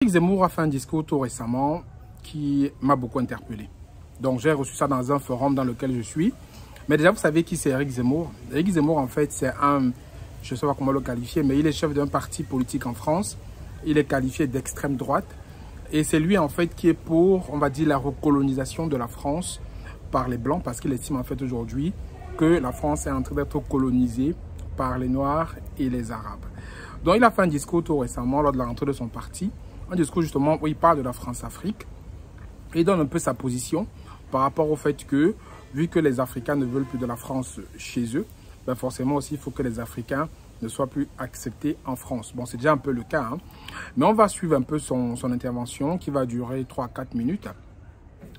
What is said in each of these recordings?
Éric Zemmour a fait un discours tout récemment qui m'a beaucoup interpellé. Donc j'ai reçu ça dans un forum dans lequel je suis. Mais déjà, vous savez qui c'est Éric Zemmour? Éric Zemmour, en fait, c'est un, je ne sais pas comment le qualifier, mais il est chef d'un parti politique en France. Il est qualifié d'extrême droite. Et c'est lui, en fait, qui est pour, on va dire, la recolonisation de la France par les Blancs, parce qu'il estime, en fait, aujourd'hui que la France est en train d'être colonisée par les Noirs et les Arabes. Donc, il a fait un discours tout récemment, lors de la rentrée de son parti, un discours, justement, où il parle de la France-Afrique et donne un peu sa position par rapport au fait que, vu que les Africains ne veulent plus de la France chez eux, ben forcément aussi, il faut que les Africains ne soient plus acceptés en France. Bon, c'est déjà un peu le cas, hein. Mais on va suivre un peu son intervention qui va durer 3-4 minutes.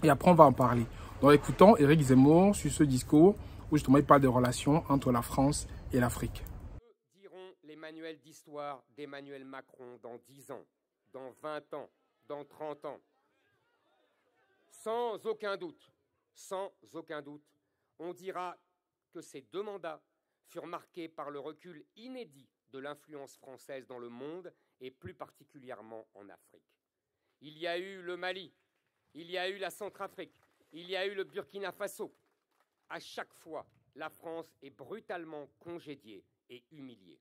Et après, on va en parler. Donc, écoutons Éric Zemmour sur ce discours où justement il parle des relations entre la France et l'Afrique. Que diront les manuels d'histoire d'Emmanuel Macron dans 10 ans, dans 20 ans, dans 30 ans? Sans aucun doute, on dira que ces 2 mandats furent marqués par le recul inédit de l'influence française dans le monde et plus particulièrement en Afrique. Il y a eu le Mali, il y a eu la Centrafrique, il y a eu le Burkina Faso. À chaque fois, la France est brutalement congédiée et humiliée.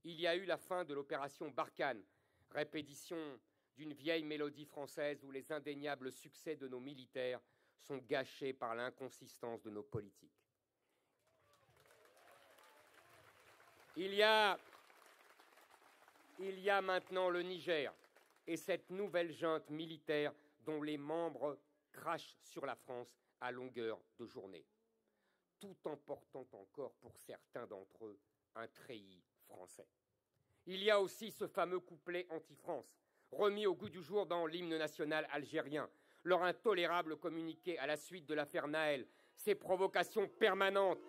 Il y a eu la fin de l'opération Barkhane, répétition d'une vieille mélodie française où les indéniables succès de nos militaires sont gâchés par l'inconsistance de nos politiques. Il y a maintenant le Niger et cette nouvelle junte militaire dont les membres crachent sur la France à longueur de journée, tout en portant encore pour certains d'entre eux un treillis français. Il y a aussi ce fameux couplet anti-France, remis au goût du jour dans l'hymne national algérien, leur intolérable communiqué à la suite de l'affaire Naël, ces provocations permanentes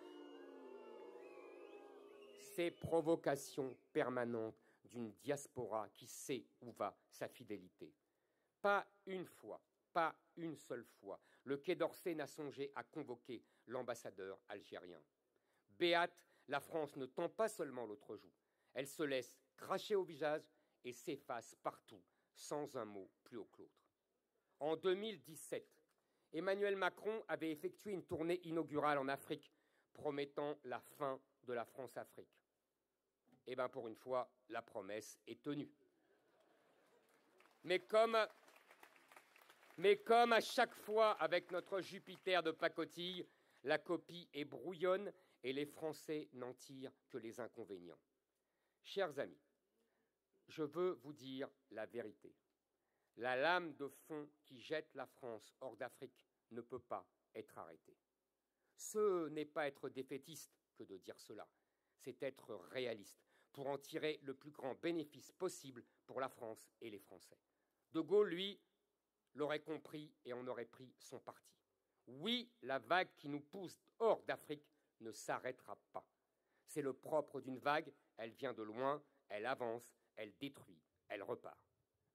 d'une diaspora qui sait où va sa fidélité. Pas une fois, pas une seule fois, le Quai d'Orsay n'a songé à convoquer l'ambassadeur algérien. Béate, la France ne tend pas seulement l'autre joue, elle se laisse cracher au visage et s'efface partout, sans un mot plus haut que l'autre. En 2017, Emmanuel Macron avait effectué une tournée inaugurale en Afrique, promettant la fin de la France-Afrique. Eh bien, pour une fois, la promesse est tenue. Mais comme à chaque fois avec notre Jupiter de pacotille, la copie est brouillonne et les Français n'en tirent que les inconvénients. Chers amis, je veux vous dire la vérité. La lame de fond qui jette la France hors d'Afrique ne peut pas être arrêtée. Ce n'est pas être défaitiste que de dire cela, c'est être réaliste pour en tirer le plus grand bénéfice possible pour la France et les Français. De Gaulle, lui, l'aurait compris et en aurait pris son parti. Oui, la vague qui nous pousse hors d'Afrique ne s'arrêtera pas. C'est le propre d'une vague, elle vient de loin, elle avance, elle détruit, elle repart.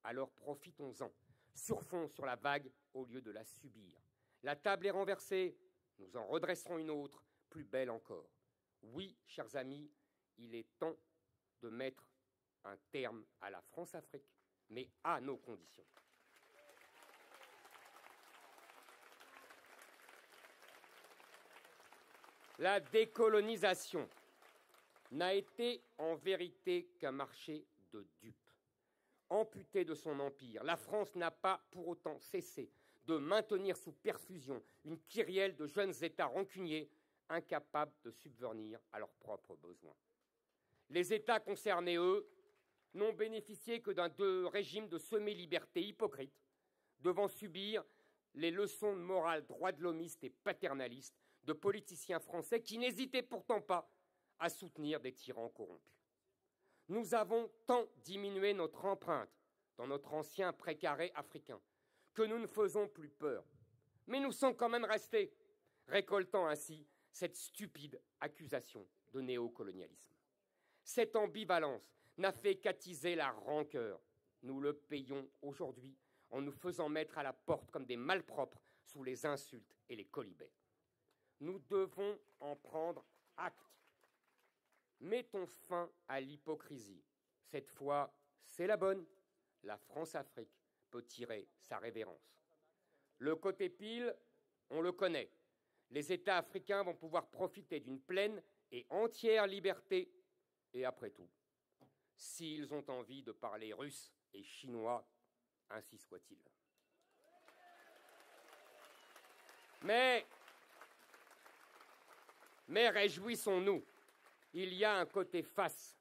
Alors profitons-en, surfons sur la vague au lieu de la subir. La table est renversée, nous en redresserons une autre, plus belle encore. Oui, chers amis, il est temps de mettre un terme à la France-Afrique, mais à nos conditions. La décolonisation n'a été en vérité qu'un marché de dupes. Amputée de son empire, la France n'a pas pour autant cessé de maintenir sous perfusion une kyrielle de jeunes États rancuniers incapables de subvenir à leurs propres besoins. Les États concernés, eux, n'ont bénéficié que d'un régime de semi-liberté hypocrite, devant subir les leçons de morale droit de l'hommiste et paternaliste de politiciens français qui n'hésitaient pourtant pas à soutenir des tyrans corrompus. Nous avons tant diminué notre empreinte dans notre ancien précaré africain que nous ne faisons plus peur. Mais nous sommes quand même restés, récoltant ainsi cette stupide accusation de néocolonialisme. Cette ambivalence n'a fait qu'attiser la rancœur. Nous le payons aujourd'hui en nous faisant mettre à la porte comme des malpropres sous les insultes et les quolibets. Nous devons en prendre acte. Mettons fin à l'hypocrisie. Cette fois, c'est la bonne. la France-Afrique peut tirer sa révérence. Le côté pile, on le connaît. Les États africains vont pouvoir profiter d'une pleine et entière liberté. Et après tout, s'ils ont envie de parler russe et chinois, ainsi soit-il. Mais réjouissons-nous, il y a un côté face.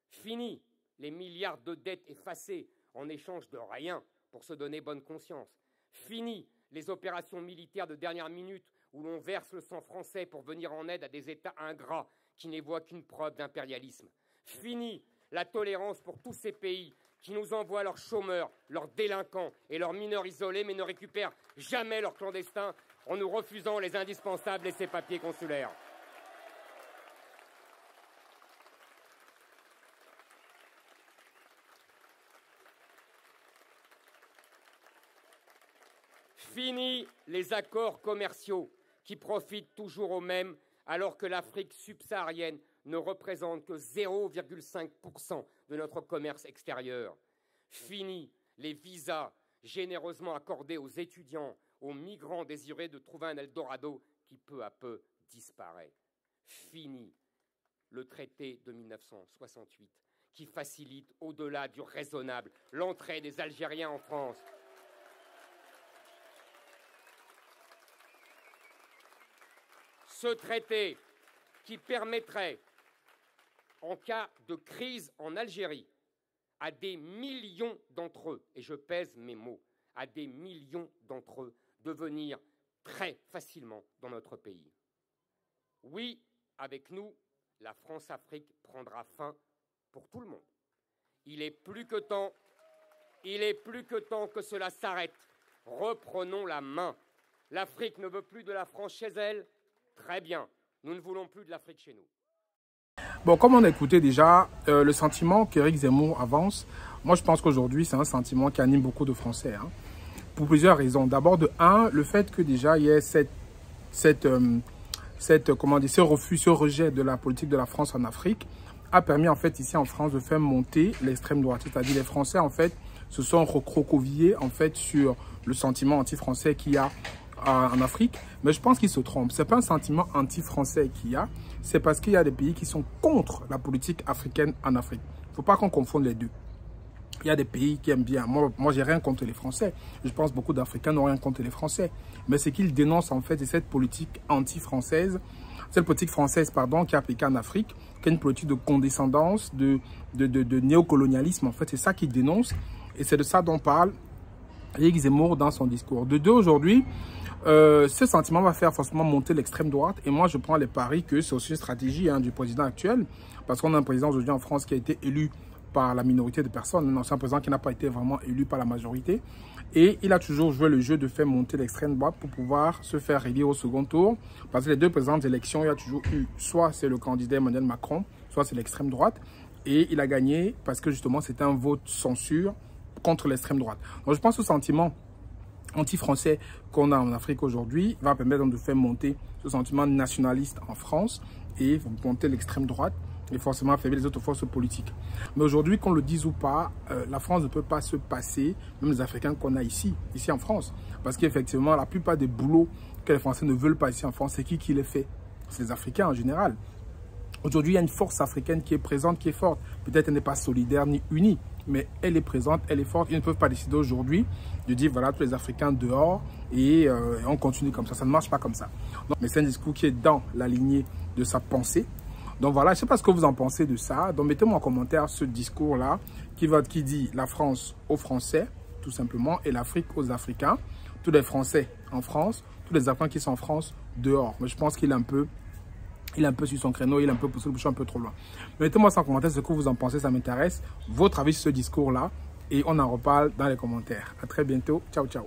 Fini les milliards de dettes effacées en échange de rien pour se donner bonne conscience. Fini les opérations militaires de dernière minute où l'on verse le sang français pour venir en aide à des États ingrats qui n'évoient qu'une preuve d'impérialisme. Fini la tolérance pour tous ces pays qui nous envoient leurs chômeurs, leurs délinquants et leurs mineurs isolés, mais ne récupèrent jamais leurs clandestins en nous refusant les indispensables et ces papiers consulaires. Fini les accords commerciaux qui profitent toujours aux mêmes alors que l'Afrique subsaharienne ne représente que 0,5% de notre commerce extérieur. Fini les visas généreusement accordés aux étudiants, aux migrants désirés de trouver un Eldorado qui peu à peu disparaît. Fini le traité de 1968 qui facilite au-delà du raisonnable l'entrée des Algériens en France. Ce traité qui permettrait, en cas de crise en Algérie, à des millions d'entre eux, et je pèse mes mots, à des millions d'entre eux, de venir très facilement dans notre pays. Oui, avec nous, la France-Afrique prendra fin pour tout le monde. Il est plus que temps que cela s'arrête. Reprenons la main. L'Afrique ne veut plus de la France chez elle. Très bien, nous ne voulons plus de l'Afrique chez nous. Bon, comme on a écouté déjà, le sentiment qu'Éric Zemmour avance, moi je pense qu'aujourd'hui c'est un sentiment qui anime beaucoup de Français. Hein, pour plusieurs raisons. D'abord, de un, le fait que déjà il y ait ce refus, ce rejet de la politique de la France en Afrique a permis en fait ici en France de faire monter l'extrême droite. C'est-à-dire les Français en fait se sont recroquevillés en fait sur le sentiment anti-français qu'il y a en Afrique, mais je pense qu'ils se trompent. Ce n'est pas un sentiment anti-français qu'il y a, c'est parce qu'il y a des pays qui sont contre la politique africaine en Afrique. Il ne faut pas qu'on confonde les deux. Il y a des pays qui aiment bien. Moi j'ai rien contre les Français. Je pense que beaucoup d'Africains n'ont rien contre les Français. Mais ce qu'ils dénoncent en fait, c'est cette politique anti-française, cette politique française, pardon, qui est appliquée en Afrique, qui est une politique de condescendance, de néocolonialisme. En fait, c'est ça qu'ils dénoncent. Et c'est de ça dont parle Éric Zemmour dans son discours. De deux, aujourd'hui, ce sentiment va faire forcément monter l'extrême droite. Et moi, je prends les paris que c'est aussi une stratégie du président actuel. Parce qu'on a un président aujourd'hui en France qui a été élu par la minorité de personnes. Non, c'est un président qui n'a pas été vraiment élu par la majorité. Et il a toujours joué le jeu de faire monter l'extrême droite pour pouvoir se faire élire au second tour. Parce que les deux précédentes élections, il y a toujours eu, soit c'est le candidat Emmanuel Macron, soit c'est l'extrême droite. Et il a gagné parce que justement, c'était un vote censure contre l'extrême droite. Donc je pense que ce sentiment anti-français qu'on a en Afrique aujourd'hui va permettre de faire monter ce sentiment nationaliste en France et monter l'extrême droite et forcément affaiblir les autres forces politiques. Mais aujourd'hui, qu'on le dise ou pas, la France ne peut pas se passer, même les Africains qu'on a ici en France. Parce qu'effectivement, la plupart des boulots que les Français ne veulent pas ici en France, c'est qui les fait? C'est les Africains en général. Aujourd'hui, il y a une force africaine qui est présente, qui est forte. Peut-être elle n'est pas solidaire ni unie, mais elle est présente, elle est forte. Ils ne peuvent pas décider aujourd'hui de dire voilà, tous les Africains dehors et on continue comme ça. Ça ne marche pas comme ça. Donc, mais c'est un discours qui est dans la lignée de sa pensée. Donc voilà, je ne sais pas ce que vous en pensez de ça. Donc mettez-moi en commentaire ce discours-là qui dit la France aux Français, tout simplement, et l'Afrique aux Africains. Tous les Français en France, tous les Africains qui sont en France dehors. Mais je pense qu'il est un peu sur son créneau, il est un peu poussé le bouchon un peu trop loin. Mettez-moi ça en commentaire ce que vous en pensez, ça m'intéresse. Votre avis sur ce discours-là et on en reparle dans les commentaires. À très bientôt. Ciao, ciao.